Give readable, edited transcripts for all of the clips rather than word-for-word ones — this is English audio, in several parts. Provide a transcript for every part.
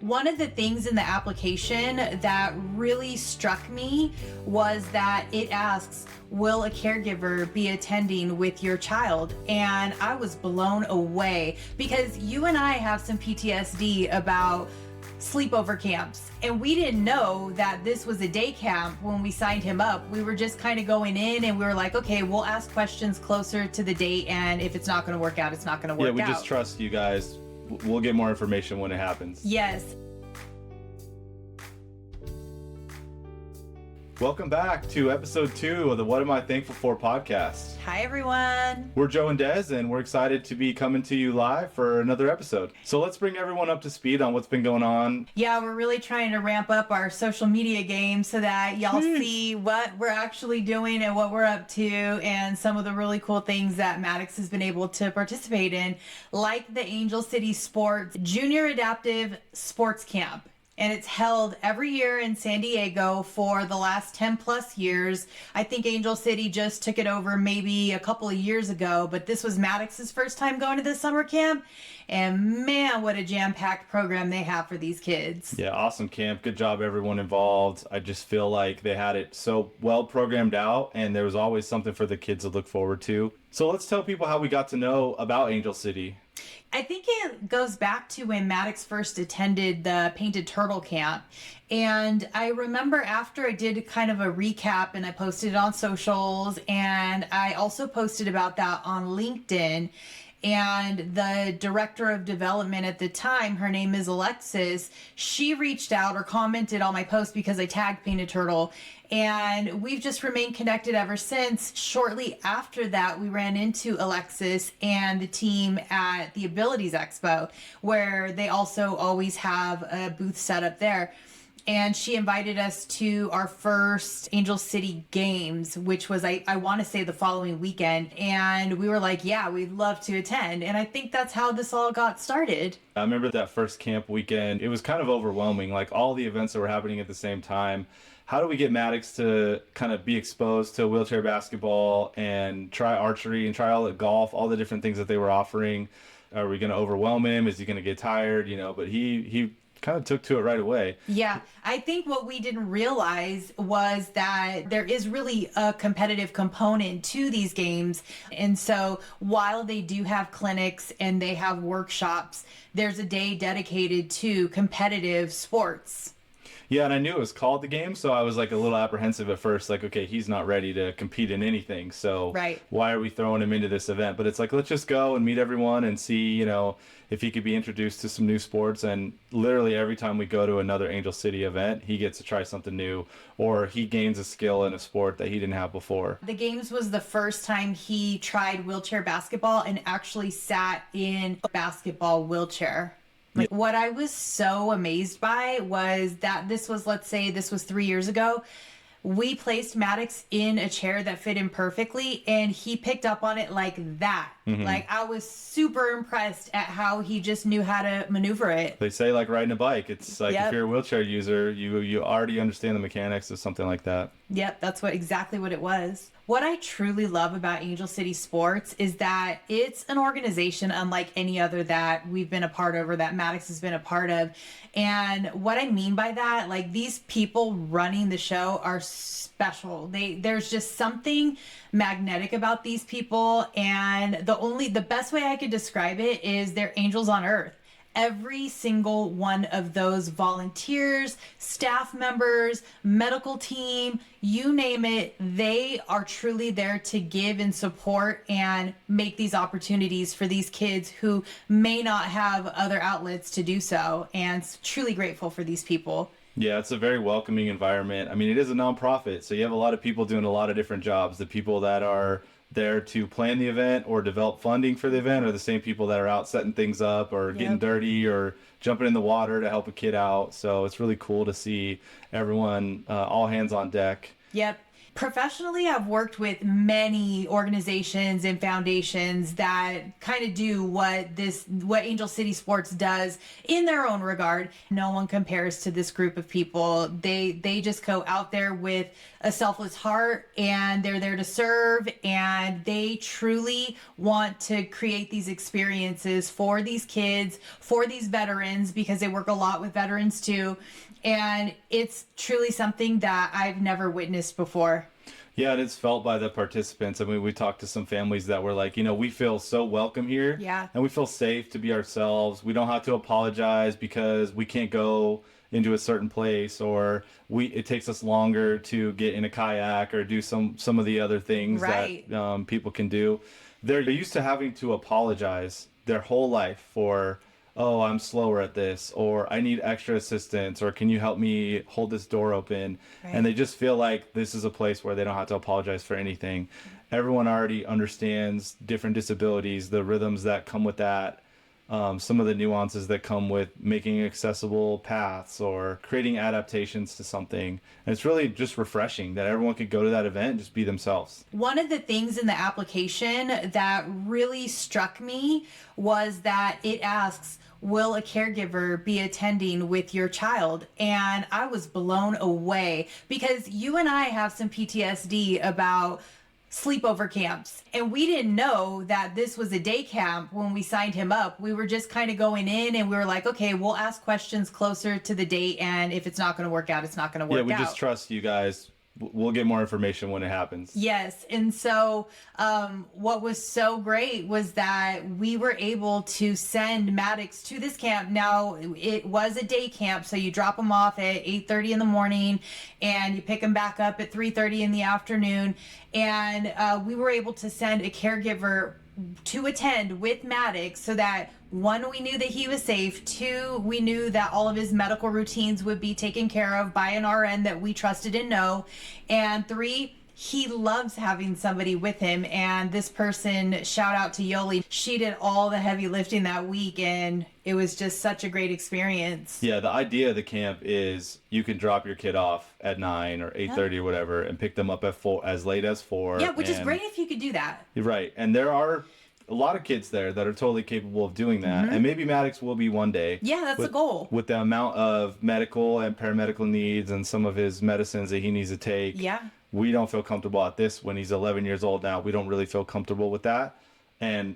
One of the things in the application that really struck me was that it asks, will a caregiver be attending with your child? And I was blown away because you and I have some PTSD about sleepover camps, and we didn't know that this was a day camp when we signed him up. We were just kind of going in and we were like, okay, we'll ask questions closer to the date, and if it's not going to work out, it's not going to work out. Yeah, we just trust you guys. We'll get more information when it happens. Yes. Welcome back to episode 2 of the What Am I Thankful For podcast. Hi, everyone. We're Joe and Des, and we're excited to be coming to you live for another episode. So let's bring everyone up to speed on what's been going on. Yeah, we're really trying to ramp up our social media game so that y'all see what we're actually doing and what we're up to, and some of the really cool things that Maddux has been able to participate in, like the Angel City Sports Junior Adaptive Sports Camp. And it's held every year in San Diego for the last 10 plus years. I think Angel City just took it over maybe a couple of years ago, but this was Maddux's first time going to this summer camp. And man, what a jam-packed program they have for these kids. Yeah, awesome camp. Good job, everyone involved. I just feel like they had it so well programmed out, and there was always something for the kids to look forward to. So let's tell people how we got to know about Angel City. I think it goes back to when Maddux first attended the Painted Turtle Camp. And I remember after I did kind of a recap and I posted it on socials, and I also posted about that on LinkedIn. And the director of development at the time, her name is Alexis, she reached out or commented on my post because I tagged Painted Turtle. And we've just remained connected ever since. Shortly after that, we ran into Alexis and the team at the Abilities Expo, where they also always have a booth set up there. And she invited us to our first Angel City Games, which was, I want to say, the following weekend. And we were like, yeah, we'd love to attend. And I think that's how this all got started. I remember that first camp weekend. It was kind of overwhelming, like all the events that were happening at the same time. How do we get Maddux to kind of be exposed to wheelchair basketball and try archery and try all the golf, all the different things that they were offering? Are we going to overwhelm him? Is he going to get tired? But he kind of took to it right away. Yeah, I think what we didn't realize was that there is really a competitive component to these games. And so while they do have clinics and they have workshops, there's a day dedicated to competitive sports. Yeah, and I knew it was called the game, so I was like a little apprehensive at first, like, okay, he's not ready to compete in anything, so right. Why are we throwing him into this event? But it's like, let's just go and meet everyone and see, if he could be introduced to some new sports. And literally every time we go to another Angel City event, he gets to try something new, or he gains a skill in a sport that he didn't have before. The games was the first time he tried wheelchair basketball and actually sat in a basketball wheelchair. Like, what I was so amazed by was that this was 3 years ago. We placed Maddux in a chair that fit him perfectly, and he picked up on it like that. Mm-hmm. Like, I was super impressed at how he just knew how to maneuver it. They say like riding a bike. It's like if you're a wheelchair user, you already understand the mechanics of something like that. Yep, that's exactly what it was. What I truly love about Angel City Sports is that it's an organization unlike any other that we've been a part of or that Maddux has been a part of. And what I mean by that, like, these people running the show are special. There's just something magnetic about these people. And the best way I could describe it is they're angels on earth. Every single one of those volunteers, staff members, medical team, you name it, they are truly there to give and support and make these opportunities for these kids who may not have other outlets to do so. And truly grateful for these people. Yeah, it's a very welcoming environment. I mean, it is a nonprofit, so you have a lot of people doing a lot of different jobs. The people that are there to plan the event or develop funding for the event are the same people that are out setting things up or getting dirty or jumping in the water to help a kid out. So it's really cool to see everyone, all hands on deck. Yep. Professionally, I've worked with many organizations and foundations that kind of do what Angel City Sports does in their own regard. No one compares to this group of people. They just go out there with a selfless heart, and they're there to serve, and they truly want to create these experiences for these kids, for these veterans, because they work a lot with veterans too. And it's truly something that I've never witnessed before. Yeah, and it's felt by the participants. I mean, we talked to some families that were like, we feel so welcome here. Yeah. And we feel safe to be ourselves. We don't have to apologize because we can't go into a certain place, or it takes us longer to get in a kayak or do some of the other things right. that people can do. They're used to having to apologize their whole life for, oh, I'm slower at this, or I need extra assistance, or can you help me hold this door open? Right. And they just feel like this is a place where they don't have to apologize for anything. Everyone already understands different disabilities, the rhythms that come with that, some of the nuances that come with making accessible paths or creating adaptations to something. And it's really just refreshing that everyone could go to that event and just be themselves. One of the things in the application that really struck me was that it asks, will a caregiver be attending with your child? And I was blown away, because you and I have some PTSD about sleepover camps, and we didn't know that this was a day camp when we signed him up. We were just kind of going in, and we were like, okay, we'll ask questions closer to the date, and if it's not going to work out, it's not going to work out. Yeah, we just trust you guys. We'll get more information when it happens. Yes. And so what was so great was that we were able to send Maddux to this camp. Now, it was a day camp, so you drop them off at 8:30 in the morning and you pick them back up at 3:30 in the afternoon. And we were able to send a caregiver to attend with Maddux, so that, one, we knew that he was safe. Two, we knew that all of his medical routines would be taken care of by an RN that we trusted and know. And three, he loves having somebody with him. And this person, shout out to Yoli, she did all the heavy lifting that week, and it was just such a great experience. Yeah, the idea of the camp is you can drop your kid off at 9 or 8:30 or whatever, and pick them up at 4, as late as 4. Yeah, which is great if you could do that. You're right. And there are a lot of kids there that are totally capable of doing that. Mm-hmm. And maybe Maddux will be one day. Yeah, that's the goal. With the amount of medical and paramedical needs and some of his medicines that he needs to take. Yeah. We don't feel comfortable at this when he's 11 years old now. We don't really feel comfortable with that. And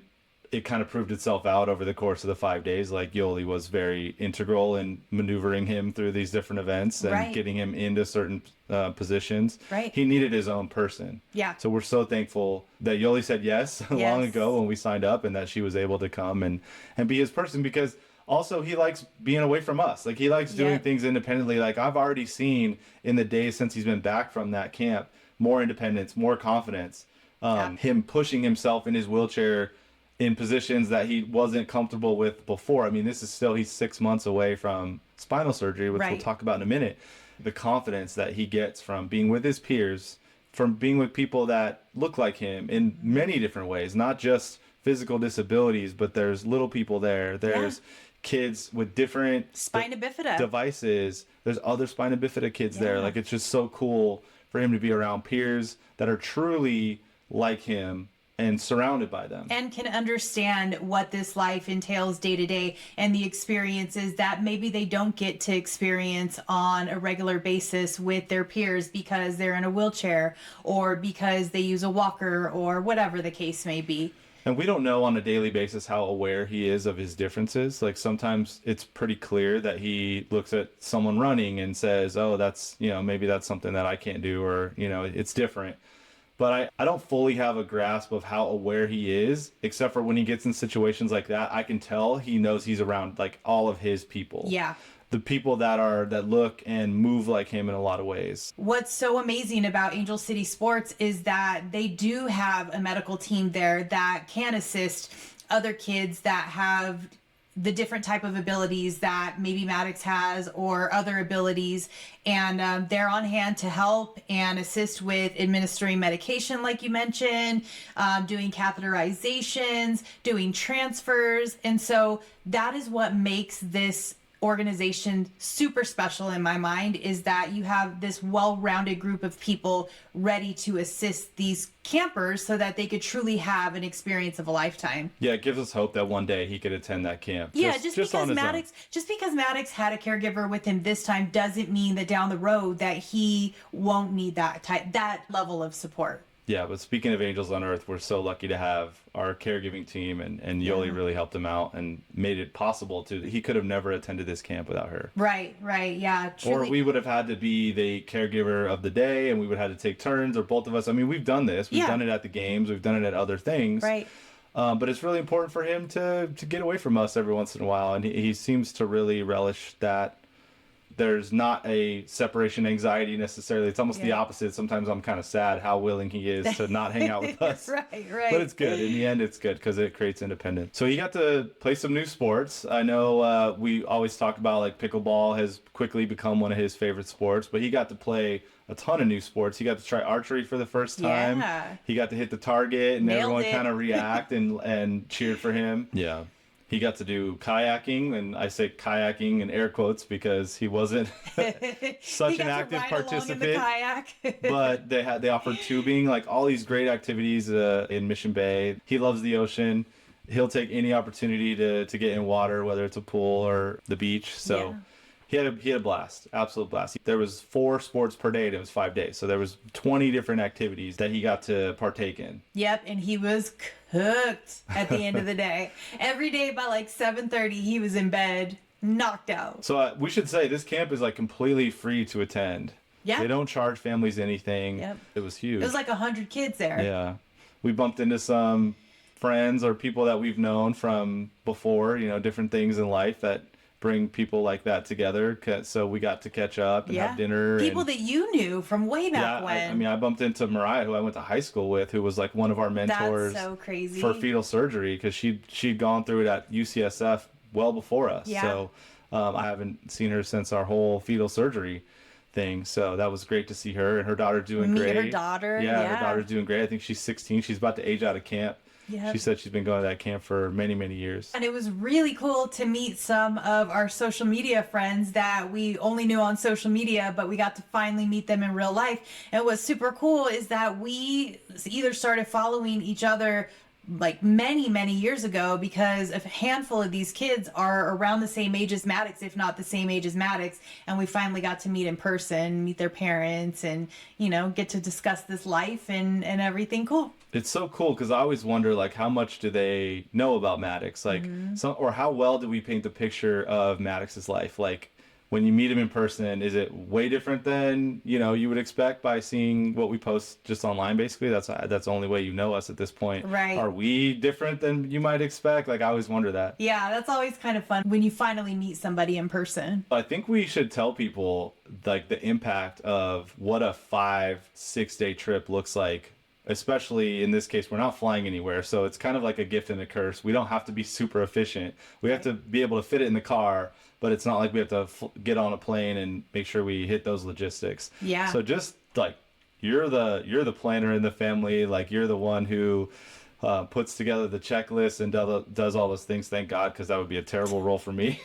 it kind of proved itself out over the course of the 5 days. Like, Yoli was very integral in maneuvering him through these different events and getting him into certain positions. Right. He needed his own person. Yeah. So we're so thankful that Yoli said yes long ago when we signed up, and that she was able to come and be his person, because also he likes being away from us. Like, he likes doing things independently. Like, I've already seen in the days since he's been back from that camp, more independence, more confidence, him pushing himself in his wheelchair in positions that he wasn't comfortable with before. I mean, this is still, he's 6 months away from spinal surgery, which we'll talk about in a minute. The confidence that he gets from being with his peers, from being with people that look like him in many different ways, not just physical disabilities, but there's little people there. There's kids with different spina bifida devices. There's other spina bifida kids there. Like, it's just so cool for him to be around peers that are truly like him and surrounded by them, and can understand what this life entails day to day, and the experiences that maybe they don't get to experience on a regular basis with their peers, because they're in a wheelchair or because they use a walker or whatever the case may be. And we don't know on a daily basis how aware he is of his differences. Like, sometimes it's pretty clear that he looks at someone running and says, oh, that's, maybe that's something that I can't do, or, it's different. But I don't fully have a grasp of how aware he is, except for when he gets in situations like that. I can tell he knows he's around, like, all of his people. Yeah. The people that look and move like him in a lot of ways. What's so amazing about Angel City Sports is that they do have a medical team there that can assist other kids that have the different type of abilities that maybe Maddux has, or other abilities, and they're on hand to help and assist with administering medication, like you mentioned, doing catheterizations, doing transfers. And so that is what makes this organization super special in my mind is that you have this well-rounded group of people ready to assist these campers so that they could truly have an experience of a lifetime. Yeah, it gives us hope that one day he could attend that camp. Yeah, just because on his own. Maddux had a caregiver with him this time doesn't mean that down the road that he won't need that level of support. Yeah, but speaking of angels on earth, we're so lucky to have our caregiving team, and Yoli really helped him out and made it possible to. He could have never attended this camp without her. Right, yeah. Truly. Or we would have had to be the caregiver of the day, and we would have had to take turns, or both of us. I mean, we've done this. We've done it at the games. We've done it at other things. Right. But it's really important for him to get away from us every once in a while, and he seems to really relish that. There's not a separation anxiety necessarily. It's almost the opposite. Sometimes I'm kind of sad how willing he is to not hang out with us. Right. But it's good. In the end, it's good because it creates independence. So he got to play some new sports. I know we always talk about like pickleball has quickly become one of his favorite sports, but he got to play a ton of new sports. He got to try archery for the first time. Yeah. He got to hit the target and Nailed everyone it. kind of react and cheered for him. Yeah. He got to do kayaking, and I say kayaking in air quotes because he wasn't such an active participant. But they offered tubing, like all these great activities in Mission Bay. He loves the ocean. He'll take any opportunity to get in water, whether it's a pool or the beach. So he had a blast, absolute blast. There was 4 sports per day, and it was 5 days. So there was 20 different activities that he got to partake in. Yep, and he was cooked at the end of the day. Every day by like 7:30, he was in bed, knocked out. So we should say this camp is like completely free to attend. Yeah. They don't charge families anything. Yep. It was huge. It was like 100 kids there. Yeah. We bumped into some friends or people that we've known from before, different things in life that bring people like that together. So we got to catch up and have dinner. People that you knew from way back when. I bumped into Mariah, who I went to high school with, who was like one of our mentors. That's so crazy. For fetal surgery, because she'd gone through it at UCSF well before us. Yeah. So I haven't seen her since our whole fetal surgery thing. So that was great to see her, and her daughter doing great. Her daughter. Yeah, her daughter's doing great. I think she's 16. She's about to age out of camp. Yep. She said she's been going to that camp for many, many years. And it was really cool to meet some of our social media friends that we only knew on social media, but we got to finally meet them in real life. And what's super cool is that we either started following each other like many, many years ago, because a handful of these kids are around the same age as Maddux, if not the same age as Maddux. And we finally got to meet in person, meet their parents, and, get to discuss this life and everything cool. It's so cool because I always wonder, like, how much do they know about Maddux? Like, or how well do we paint the picture of Maddux's life? Like, when you meet him in person, is it way different than, you would expect by seeing what we post just online, basically? That's the only way you know us at this point. Right. Are we different than you might expect? Like, I always wonder that. Yeah, that's always kind of fun when you finally meet somebody in person. I think we should tell people, like, the impact of what a 5-6 day trip looks like. Especially in this case, we're not flying anywhere, so it's kind of like a gift and a curse. We don't have to be super efficient. We have to be able to fit it in the car, but it's not like we have to get on a plane and make sure we hit those logistics. Yeah. So just like you're the planner in the family, like you're the one who puts together the checklist and does all those things. Thank God, because that would be a terrible role for me.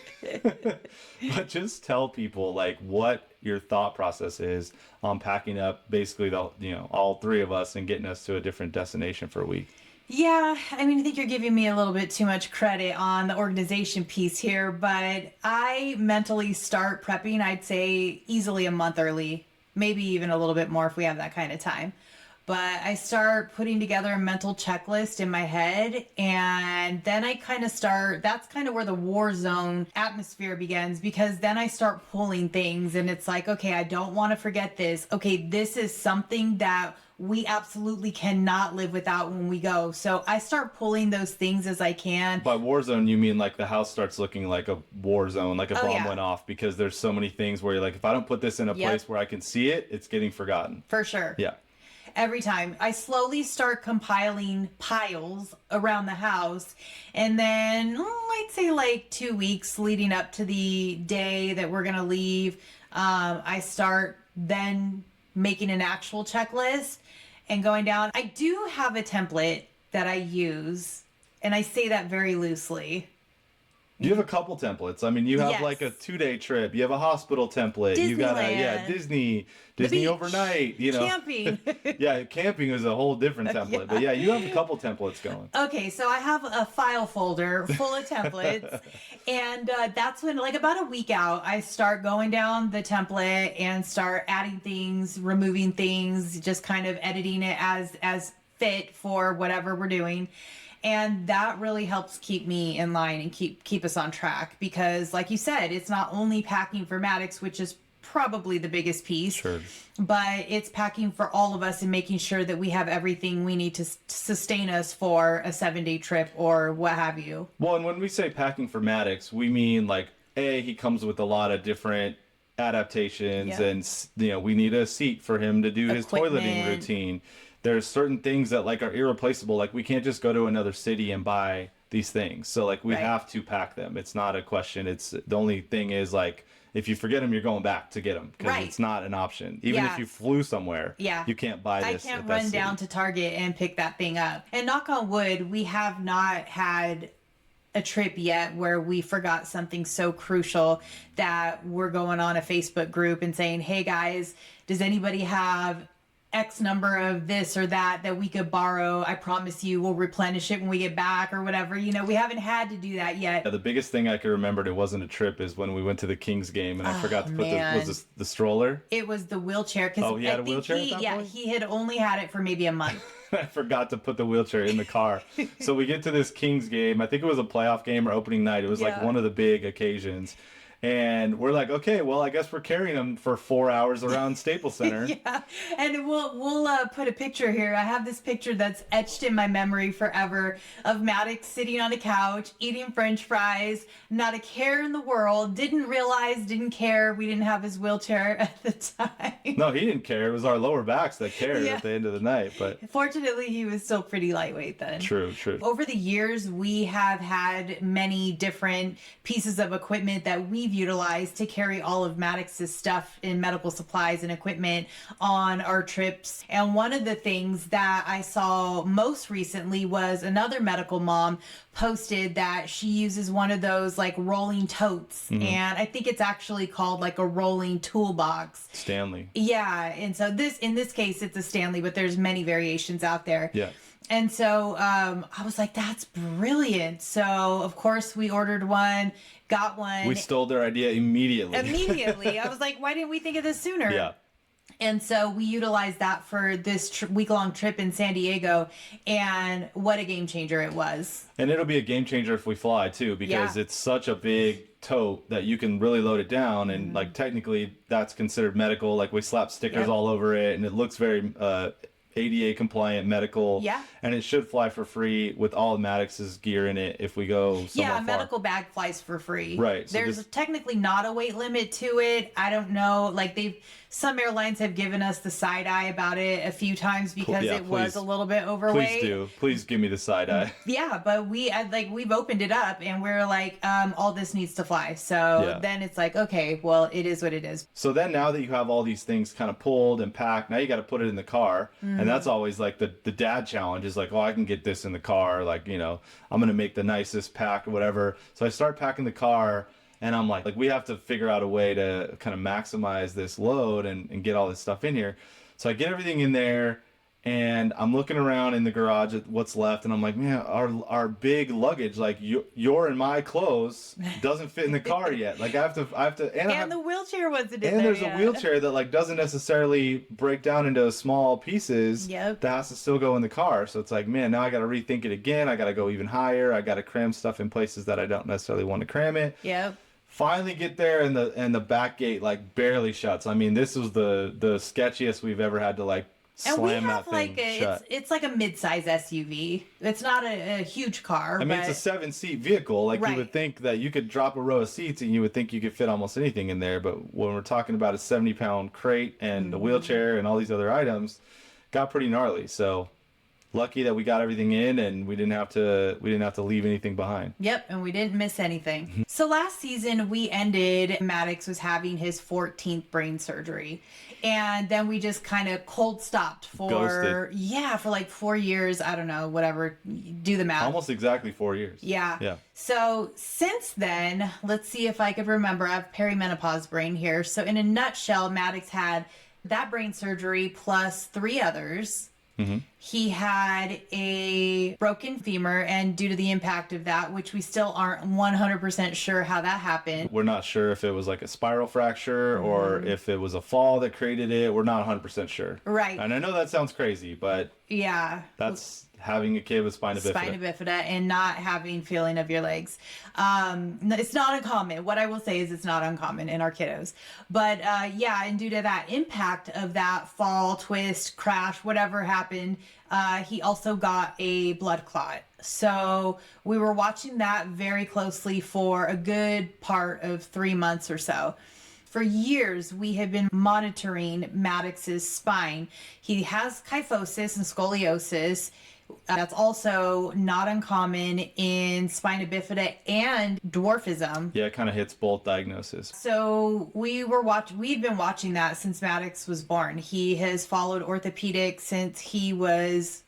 But just tell people like what your thought process is on packing up basically all 3 of us and getting us to a different destination for a week. Yeah, I think you're giving me a little bit too much credit on the organization piece here, but I mentally start prepping, I'd say easily a month early, maybe even a little bit more if we have that kind of time. But I start putting together a mental checklist in my head, and then I kind of that's kind of where the war zone atmosphere begins, because then I start pulling things, and it's like, okay, I don't want to forget this. Okay, this is something that we absolutely cannot live without when we go. So I start pulling those things as I can. By war zone, you mean like the house starts looking like a war zone, like a bomb went off, because there's so many things where you're like, if I don't put this in a place where I can see it, it's getting forgotten. For sure. Yeah. Every time I slowly start compiling piles around the house, and then I'd say like 2 weeks leading up to the day that we're gonna leave, I start then making an actual checklist and going down. I do have a template that I use, and I say that very loosely. You have a couple templates. I mean, you have Yes. like a 2-day trip. You have a hospital template. You got Disneyland. Disney beach. overnight. Camping. Yeah, camping is a whole different template. But yeah, you have a couple templates going. Okay, so I have a file folder full of templates, and that's when, like, about a week out, I start going down the template and start adding things, removing things, just kind of editing it as fit for whatever we're doing. And that really helps keep me in line and keep us on track, because, like you said, it's not only packing for Maddux, which is probably the biggest piece, Sure. but it's packing for all of us and making sure that we have everything we need to sustain us for a 7-day trip or what have you. Well, and when we say packing for Maddux, we mean like, he comes with a lot of different adaptations, Yeah. and we need a seat for him to do his toileting Equipment. routine. There's certain things that like are irreplaceable. Like we can't just go to another city and buy these things. So like we Right. have to pack them. It's not a question. It's the only thing is like, if you forget them, you're going back to get them, because Right. it's not an option. Even Yeah. if you flew somewhere, Yeah. you can't buy I this. can't at that run city. down to Target and pick that thing up. And knock on wood, we have not had a trip yet where we forgot something so crucial that we're going on a Facebook group and saying, hey guys, does anybody have X number of this or that we could borrow? I promise you we'll replenish it when we get back, or whatever. We haven't had to do that yet. Yeah, the biggest thing I can remember, it wasn't a trip, is when we went to the Kings game and I forgot to put man. the stroller. It was the wheelchair, because Oh, he had a wheelchair at that point? he had only had it for maybe a month. I forgot to put the wheelchair in the car. So we get to this Kings game. I think it was a playoff game or opening night. It was like Yeah. one of the big occasions. And we're like, okay, well, I guess we're carrying them for 4 hours around Staples Center. Yeah, and we'll put a picture here. I have this picture that's etched in my memory forever of Maddux sitting on a couch eating French fries, not a care in the world. Didn't care we didn't have his wheelchair at the time. No, he didn't care. It was our lower backs that cared Yeah. at the end of the night. But Fortunately, he was still pretty lightweight then. true. Over the years, we have had many different pieces of equipment that we've utilized to carry all of Maddux's stuff in medical supplies and equipment on our trips. And one of the things that I saw most recently was another medical mom posted that she uses one of those like rolling totes. And I think it's actually called like a rolling toolbox. Stanley. Yeah. And so in this case, it's a Stanley, but there's many variations out there. Yeah. And so I was like, that's brilliant. So, of course, we ordered one, got one. We stole their idea immediately. Immediately. I was like, why didn't we think of this sooner? Yeah. And so we utilized that for this week-long trip in San Diego. And what a game changer it was. And it'll be a game changer if we fly too, because Yeah. it's such a big tote that you can really load it down. And like technically that's considered medical. Like we slap stickers Yep. all over it, and it looks very ADA compliant medical. Yeah. And it should fly for free with all of Maddux's gear in it if we go somewhere Yeah, a far. medical bag flies for free. Right, so There's this- technically not a weight limit to it. I don't know. Like some airlines have given us the side eye about it a few times because yeah, it was please. a little bit overweight. Please do. Please give me the side eye. Yeah, but we've opened it up and we're like, all this needs to fly. So Yeah. then it's like, okay, well, it is what it is. So then now that you have all these things kind of pulled and packed, now you got to put it in the car. And that's always like the dad challenge is like, oh, I can get this in the car. Like, I'm going to make the nicest pack or whatever. So I start packing the car and I'm like we have to figure out a way to kind of maximize this load and get all this stuff in here. So I get everything in there and I'm looking around in the garage at what's left, and I'm like, man, our big luggage, like your and my clothes, doesn't fit in the car yet. Like I have to, And the wheelchair wasn't in there. and there's yet. a wheelchair that like doesn't necessarily break down into small pieces. Yep. That has to still go in the car. So it's like, man, now I got to rethink it again. I got to go even higher. I got to cram stuff in places that I don't necessarily want to cram it. Yep. Finally get there, and the back gate like barely shuts. I mean, this was the sketchiest we've ever had to like And we slam have that thing shut. it's like a mid-size SUV. It's not a huge car. I mean, but it's a 7-seat vehicle. Like Right. you would think that you could drop a row of seats and you would think you could fit almost anything in there. But when we're talking about a 70-pound crate and a wheelchair and all these other items, got pretty gnarly. So lucky that we got everything in and we didn't have to leave anything behind. Yep, and we didn't miss anything. So last season we ended, Maddux was having his 14th brain surgery. And then we just kind of cold stopped for Ghosted. For like 4 years. I don't know, whatever. Do the math. Almost exactly 4 years. Yeah. So since then, let's see if I could remember. I have perimenopause brain here. So in a nutshell, Maddux had that brain surgery plus 3 others. Mm-hmm. He had a broken femur, and due to the impact of that, which we still aren't 100% sure how that happened. We're not sure if it was like a spiral fracture or if it was a fall that created it. We're not 100% sure. Right. And I know that sounds crazy, but yeah, that's having a kid with spina bifida. Spina bifida and not having feeling of your legs. It's not uncommon. What I will say is it's not uncommon in our kiddos. But and due to that impact of that fall, twist, crash, whatever happened, he also got a blood clot. So we were watching that very closely for a good part of 3 months or so. For years, we have been monitoring Maddux's spine. He has kyphosis and scoliosis. That's also not uncommon in spina bifida and dwarfism. Yeah, it kind of hits both diagnoses. So we've been watching that since Maddux was born. He has followed orthopedic since he was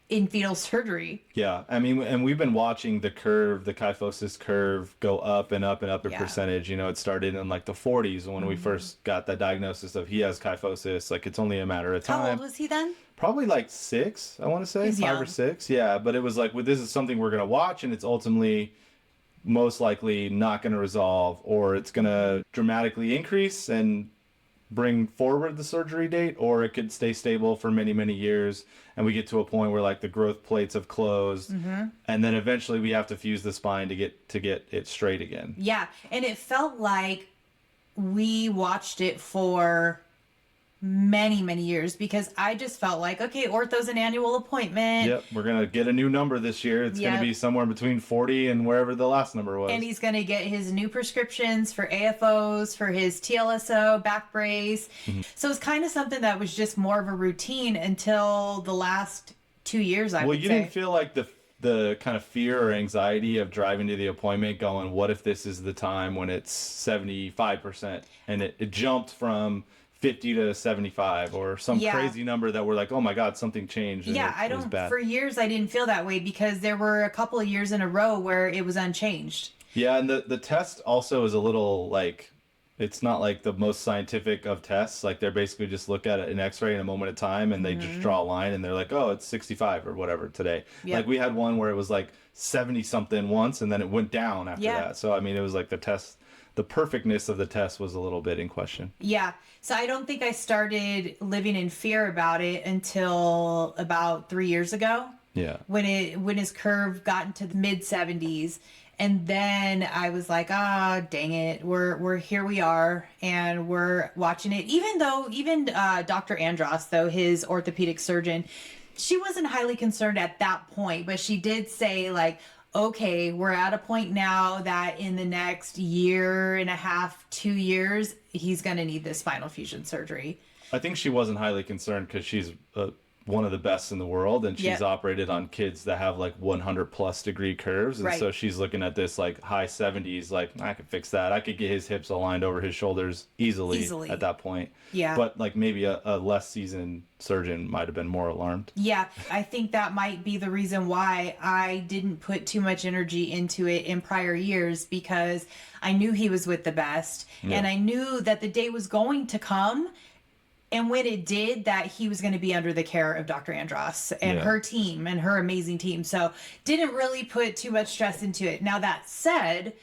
in fetal surgery. Yeah, I mean, and we've been watching the kyphosis curve go up and up and up in percentage. You know, it started in like the 40s when we first got that diagnosis of he has kyphosis. Like, it's only a matter of time. How old was he then? Probably like 6, I want to say. He's 5 young. or 6. Yeah, but it was like, well, this is something we're going to watch, and it's ultimately most likely not going to resolve, or it's going to dramatically increase and bring forward the surgery date, or it could stay stable for many, many years, and we get to a point where like the growth plates have closed, and then eventually we have to fuse the spine to get it straight again. Yeah, and it felt like we watched it for many, many years, because I just felt like, okay, ortho's an annual appointment. Yep, we're going to get a new number this year. It's going to be somewhere between 40 and wherever the last number was. And he's going to get his new prescriptions for AFOs, for his TLSO, back brace. So it's kind of something that was just more of a routine until the last 2 years, I would say. Well, you didn't feel like the kind of fear or anxiety of driving to the appointment going, what if this is the time when it's 75%? And it jumped from 50 to 75 or some crazy number that we're like, oh my God, something changed. And it was bad. For years I didn't feel that way, because there were a couple of years in a row where it was unchanged. Yeah, and the test also is a little like, it's not like the most scientific of tests. Like, they're basically just look at an x-ray in a moment of time and they just draw a line and they're like, oh, it's 65 or whatever today. Yep. Like, we had one where it was like 70 something once and then it went down after that. So I mean, it was like the perfectness of the test was a little bit in question. Yeah. So I don't think I started living in fear about it until about 3 years ago. Yeah. When his curve got into the mid 70s. And then I was like, dang it, we're here we are, and we're watching it. Even Dr. Andros, though, his orthopedic surgeon, she wasn't highly concerned at that point, but she did say, like, okay, we're at a point now that in the next year and a half, 2 years, he's going to need this spinal fusion surgery. I think she wasn't highly concerned because she's one of the best in the world, and she's operated on kids that have like 100+ degree curves, and so she's looking at this like high 70s, like, I could fix that. I could get his hips aligned over his shoulders easily at that point. Yeah. But like maybe a less seasoned surgeon might have been more alarmed. Yeah, I think that might be the reason why I didn't put too much energy into it in prior years, because I knew he was with the best, and I knew that the day was going to come. And when it did, that he was going to be under the care of Dr. Andros and her team and her amazing team. So didn't really put too much stress into it. Now, that said,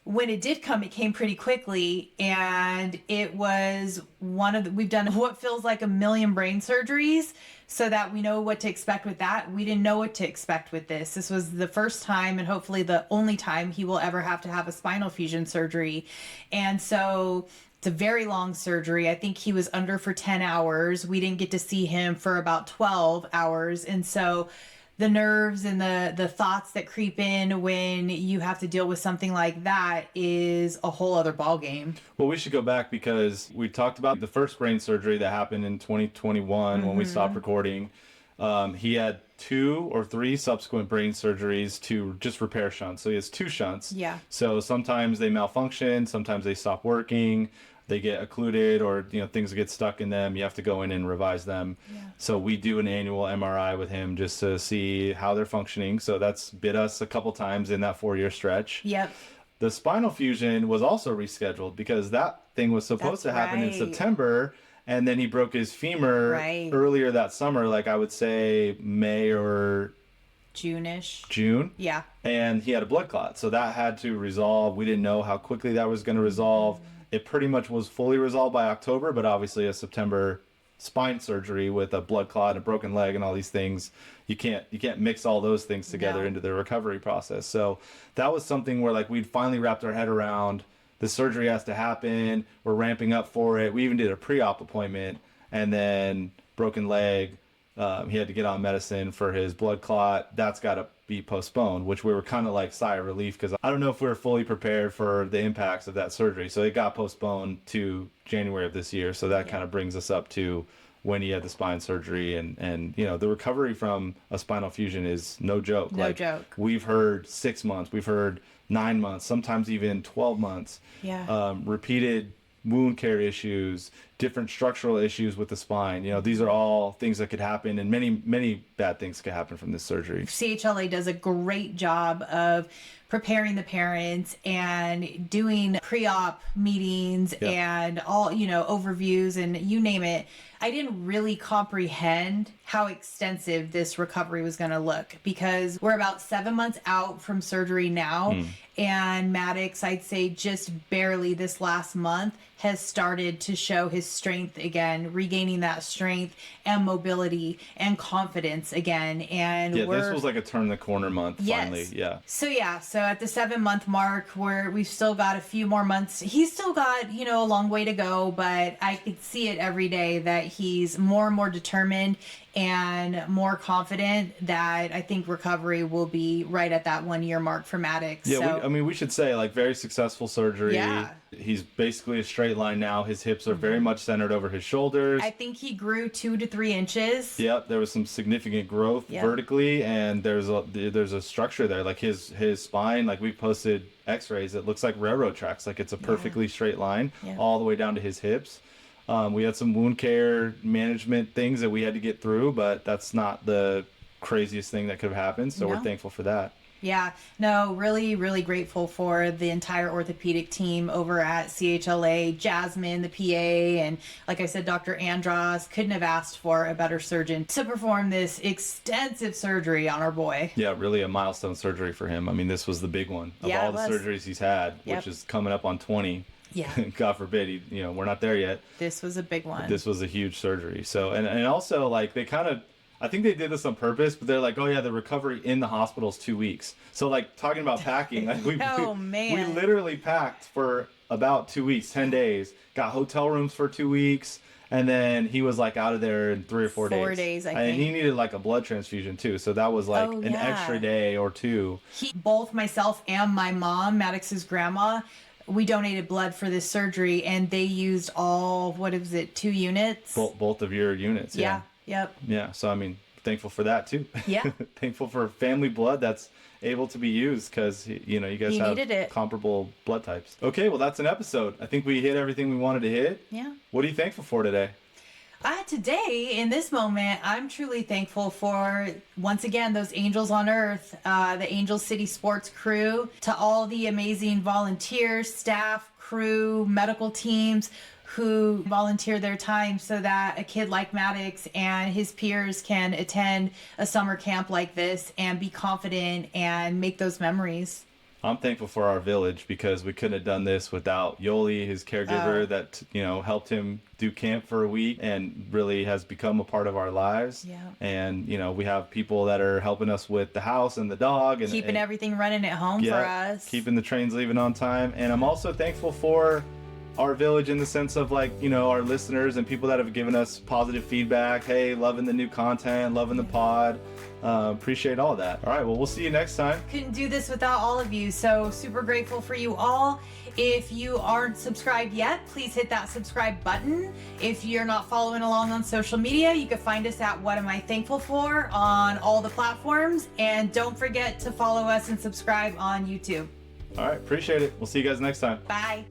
when it did come, it came pretty quickly. And it was we've done what feels like 1 million brain surgeries so that we know what to expect with that. We didn't know what to expect with this. This was the first time, and hopefully the only time, he will ever have to have a spinal fusion surgery. And so it's a very long surgery. I think he was under for 10 hours. We didn't get to see him for about 12 hours. And so the nerves and the thoughts that creep in when you have to deal with something like that is a whole other ballgame. Well, we should go back because we talked about the first brain surgery that happened in 2021 when we stopped recording. He had 2 or 3 subsequent brain surgeries to just repair shunts. So he has 2 shunts. Yeah. So sometimes they malfunction, sometimes they stop working, they get occluded, or things get stuck in them. You have to go in and revise them. Yeah. So we do an annual MRI with him just to see how they're functioning. So that's bit us a couple times in that 4-year stretch. Yep. The spinal fusion was also rescheduled because that thing was supposed to happen in September, and then he broke his femur earlier that summer, like I would say May or June. Yeah. And he had a blood clot, so that had to resolve. We didn't know how quickly that was going to resolve. It pretty much was fully resolved by October, but obviously a September spine surgery with a blood clot and a broken leg and all these things, you can't mix all those things together into the recovery process. So that was something where like we'd finally wrapped our head around. The surgery has to happen, we're ramping up for it. We even did a pre-op appointment, and then broken leg, he had to get on medicine for his blood clot. That's got to be postponed, which we were kind of like sigh of relief, because I don't know if we were fully prepared for the impacts of that surgery. So it got postponed to January of this year. So that kind of brings us up to when he had the spine surgery, and the recovery from a spinal fusion is no joke. No joke. We've heard 6 months, we've heard 9 months, sometimes even 12 months. Yeah. Repeated wound care issues, different structural issues with the spine. These are all things that could happen, and many, many bad things could happen from this surgery. CHLA does a great job of preparing the parents and doing pre-op meetings and all, overviews and you name it. I didn't really comprehend how extensive this recovery was going to look, because we're about 7 months out from surgery now. And Maddux, I'd say just barely this last month, has started to show his strength again, regaining that strength and mobility and confidence again. And this was like a turn the corner month finally. So at the 7-month mark, we've still got a few more months. He's still got, a long way to go, but I could see it every day that he's more and more determined and more confident that I think recovery will be right at that 1-year mark for Maddux. Yeah, so, we should say, like, very successful surgery. Yeah. He's basically a straight line now. His hips are very much centered over his shoulders. I think he grew 2 to 3 inches. Yep, there was some significant growth vertically, and there's a structure there. Like his spine, like we posted x-rays, it looks like railroad tracks. Like it's a perfectly straight line all the way down to his hips. We had some wound care management things that we had to get through, but that's not the craziest thing that could have happened. So we're thankful for that. Yeah, no, really, really grateful for the entire orthopedic team over at CHLA, Jasmine, the PA, and like I said, Dr. Andros. Couldn't have asked for a better surgeon to perform this extensive surgery on our boy. Yeah, really a milestone surgery for him. I mean, this was the big one of all the surgeries he's had, which is coming up on 20. Yeah. God forbid, we're not there yet. This was a big one. This was a huge surgery. So, and also, like, they kind of, I think they did this on purpose, but they're like, oh yeah, the recovery in the hospital is 2 weeks. So, like, talking about packing, like, we literally packed for about 2 weeks, 10 days, got hotel rooms for 2 weeks, and then he was like out of there in 3 or 4 days. 4 days, I think. And he needed like a blood transfusion too, so that was like an extra day or two. Both myself and my mom, Maddux's grandma, we donated blood for this surgery, and they used all, 2 units? Both of your units, yeah. Yep. Yeah, so I mean, thankful for that too. Yeah. Thankful for family blood that's able to be used, because you guys have comparable blood types. Okay, well, that's an episode. I think we hit everything we wanted to hit. Yeah. What are you thankful for today? Today, in this moment, I'm truly thankful for, once again, those angels on earth, the Angel City Sports crew, to all the amazing volunteers, staff, crew, medical teams who volunteer their time so that a kid like Maddux and his peers can attend a summer camp like this and be confident and make those memories. I'm thankful for our village, because we couldn't have done this without Yoli, his caregiver, that helped him do camp for a week and really has become a part of our lives. Yeah. And we have people that are helping us with the house and the dog and keeping everything running at home for us. Keeping the trains leaving on time. And I'm also thankful for our village in the sense of like, you know, our listeners and people that have given us positive feedback. Hey, loving the new content, loving the pod. Appreciate all that. All right, well, we'll see you next time. Couldn't do this without all of you, so super grateful for you all. If you aren't subscribed yet, please hit that subscribe button. If you're not following along on social media, you can find us at What Am I Thankful For on all the platforms. And don't forget to follow us and subscribe on YouTube. All right, appreciate it. We'll see you guys next time. Bye.